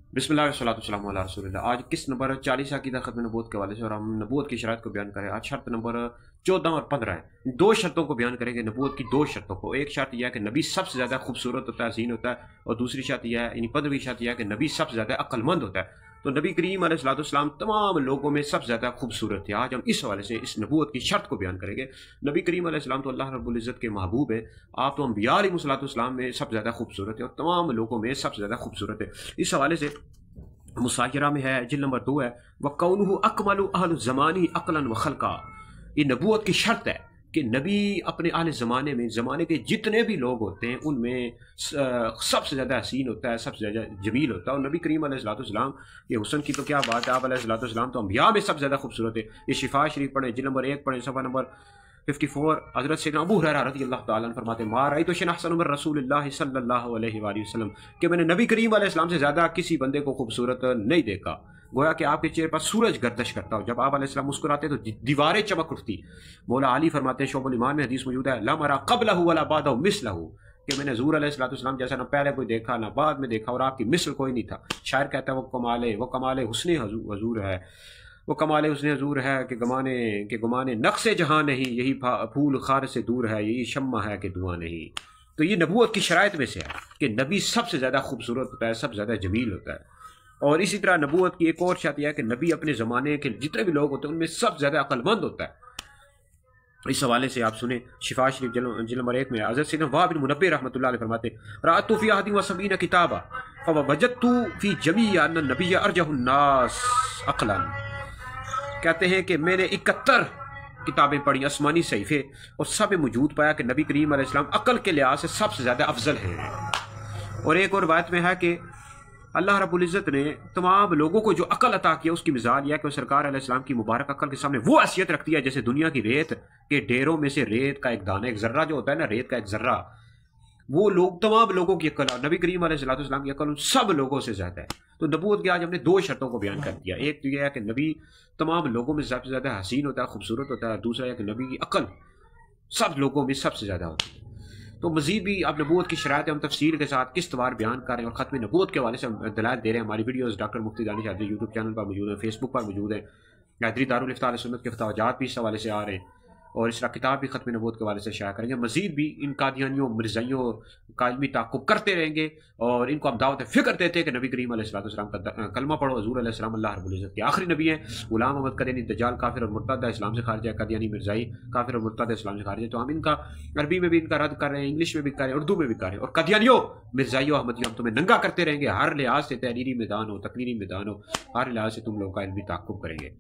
बिस्मिल्लाह वस्सलातु वस्सलामु अला रसूलिल्लाह। आज किस नंबर 40 अक़ीदा ख़त्म नबूवत के हवाले से और हम नबूवत की शराइत को बयान करें। आज शर्त नंबर 14 और 15 है। दो शर्तों को बयान करेंगे, नबूवत की दो शर्तों को। एक शर्त यह है कि नबी सबसे ज़्यादा खूबसूरत होता है, हसीन होता है, और दूसरी शर्त यह है, यानी 15वीं शर्त यह है कि नबी सबसे ज़्यादा अक्लमंद होता है। तो नबी करीम अलैहिस्सलाम तमाम लोगों में सबसे ज़्यादा खूबसूरत थे। आज हम इस हवाले से इस नबूवत की शर्त को बयान करेंगे। नबी करीम अलैहिस्सलाम तो अल्लाह रब्बुल इज़्ज़त के महबूब हैं। आप तो अंबिया अलैहिस्सलाम में सबसे ज़्यादा खूबसूरत है और तमाम लोगों में सबसे ज़्यादा खूबसूरत है। इस हवाले से मुसाहिरा में है, जिल्द नंबर 2 है, वकौनुहु अकमलु अहल ज़मानी अक़लन व ख़ल्क़ा। ये नबूवत की शर्त है कि नबी अपने अहले ज़माने में, ज़माने के जितने भी लोग होते हैं उनमें सबसे ज़्यादा हसीन होता है, सबसे ज़्यादा जमील होता है। और नबी करीम अलैहिस्सलाम के हुस्न की तो क्या बात है, आप अलैहिस्सलाम तो अंबिया में सबसे ज़्यादा खूबसूरत है। ये शिफा शरीफ पढ़ें, जिल्द नंबर 1 पढ़ें, सफ़ा नंबर 54। हज़रत सैयदना अबू हुरैरा रज़ियल्लाहु तआला अन्हु फरमाते हैं, मा रअयतु शैअन अहसन मिन रसूलिल्लाह सल्लल्लाहु अलैहि वसल्लम, कि मैंने नबी करीम अलैहिस्सलाम से ज़्यादा किसी बंदे को खूबसूरत नहीं देखा। गोया कि आपके चेहरे पर सूरज गर्दश करता हो, जब आप अलैहिस्सलाम मुस्कुराते तो दीवारें चमक उठती। मौला अली फरमाते हैं, शोबुल ईमान में हदीस मौजूद है, ला मरा क़ब्लहु वला बादहु मिस्लहु, कि मैंने ज़ूर अलैहिस्सलाम जैसा ना पहले कोई देखा ना बाद में देखा, और आपकी मिसल कोई नहीं था। शायर कहता है, वो कमाल हुस्न हजूर है, वो कमाल हुस्न हजूर है कि गुमाने नक्शे जहाँ नहीं, यही फूल खार से दूर है, यही शम्मा है कि धुआं नहीं। तो ये नबूवत की शराइत में से है कि नबी सबसे ज़्यादा खूबसूरत होता है, सबसे ज़्यादा जमील होता है। और इसी तरह नबूवत की एक और शर्त यह है कि नबी अपने ज़माने के जितने भी लोग होते हैं उनमें सबसे ज़्यादा अक्लमंद होता है। इस हवाले से आप सुने, शिफा शरीफ जिल्द नंबर 1 में हज़रत सैयदना वहाब बिन मुनब्बिह रहमतुल्लाह अलैहि फरमाते, राअतु फी अहदी व सबीना किताबा फवजदतु फी जमीअ अन्न नबिय्य अरजहुन नास अक़लन। कहते हैं कि मैंने 71 किताबें पढ़ी, आसमानी सहीफ़े, और सब में मौजूद पाया कि नबी करीम अलैहिस्सलाम अक़ल के लिहाज से सबसे ज़्यादा अफजल हैं। और एक और बात में है कि अल्लाह रब्बुल इज़्ज़त ने तमाम लोगों को जो अकल अता किया उसकी मिसाल यह है कि सरकार अलैहिस्सलाम की मुबारक अकल के सामने वो हैसियत रखती है जैसे दुनिया की रेत के ढेरों में से रेत का एक दाना, एक ज़र्रा जो होता है ना, रेत का एक ज़र्रा, वो लोग तमाम लोगों की अकल, नबी करीम अलैहिस्सलाम की अकल उन सब लोगों से ज़्यादा है। तो नबूवत की आज हमने दो शर्तों को बयान कर दिया। एक तो यह है कि नबी तमाम लोगों में सबसे ज़्यादा हसीन होता है, खूबसूरत होता है। दूसरा है कि नबी की अकल सब लोगों में सबसे ज़्यादा होती है। तो मज़ीद भी अब नबूवत की शराइत हम तफसील के साथ किस तवार बयान कर रहे हैं और ख़त्म नबूवत के हवाले से हम दलाइल दे रहे हैं। हमारी वीडियोज़ डॉक्टर मुफ्ती दानिश हैदरी यूट्यूब चैनल पर मौजूद है, फेसबुक पर मौजूद है। हैदरी दारुल इफ्ता अहले सुन्नत के फतवाजात भी इस हवाले से आ रहे हैं, और इस तरह किताब भी ख़त्म नबूवत के हवाले से शाया करेंगे। मज़ीद भी इन कादियानियों मिर्ज़ाइयों का इल्मी ताक़ुब करते रहेंगे, और इनको हम दावत फ़िक्र देते हैं कि नबी करीम अलैहिस्सलाम का कलमा पढ़ो। हज़ूर अलैहिस्सलाम अल्लाह रब्बुल इज़्ज़त के आखिरी नबी हैं। गुलाम अहमद कदीयानी दज्जाल काफिर और मुर्तद है, इस्लाम से खारिज है। कदियानी मिर्ज़ाई काफिर और मुर्तद है, इस्लाम से खारिज है। तो हम इनका अरबी में भी इनका रद्द कर रहे हैं, इंग्लिश में भी कर रहे हैं, उर्दू में भी कर रहे हैं। और कदियानियों मिर्ज़ाइयों अहमदियों, हम तुम्हें नंगा करते रहेंगे, हर लिहाज से, तहरीरी मैदान हो, तकरीरी मैदान हो, हर लिहाज से तुम लोगों का इल्मी ताक़ुब करेंगे।